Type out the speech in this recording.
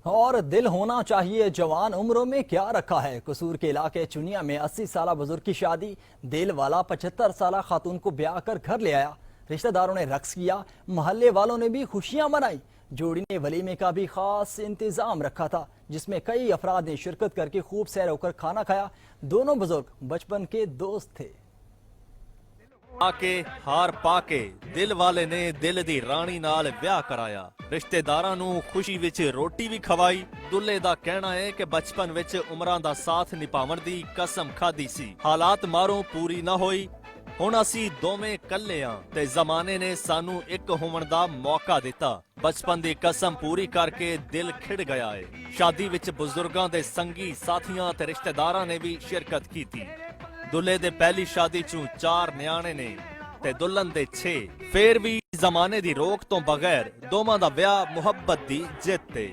और दिल होना चाहिए जवान उम्रों में क्या रखा है। कसूर के इलाके चुनिया में 80 साल बुजुर्ग की शादी। दिल वाला 75 साल खातून को ब्याह कर घर ले आया। रिश्तेदारों ने रक्स किया, मोहल्ले वालों ने भी खुशियां मनाई। जोड़ी ने वलीमे का भी खास इंतजाम रखा था, जिसमें कई अफराद ने शिरकत करके खूब सैर होकर खाना खाया। दोनों बुजुर्ग बचपन के दोस्त थे। आके हार पाके दिल वाले ने दिल दी रानी नाल ब्याह कराया। रिश्तेदारां नू खुशी विच रोटी भी खवाई। दुल्हे दा कहना है कि बचपन विच उमरां दा साथ निभावन दी कसम खादी सी, हालात मारों पूरी ना होई। हुण असी दोवें कल्ले आ ते जमाने ने सानू एक होवन दा मौका दिता। बचपन दी कसम पूरी करके दिल खिड़ गया है। शादी विच बुजुर्गां दे संगी साथियां ते रिश्तेदारां ने भी शिरकत कीती। दुल्हे दे पहली शादी चों 4 न्याणे ने ते दुल्हन दे 6। फिर भी जमाने दी रोक तो बगैर दोवां दा ब्याह मुहब्बत दी जित ते।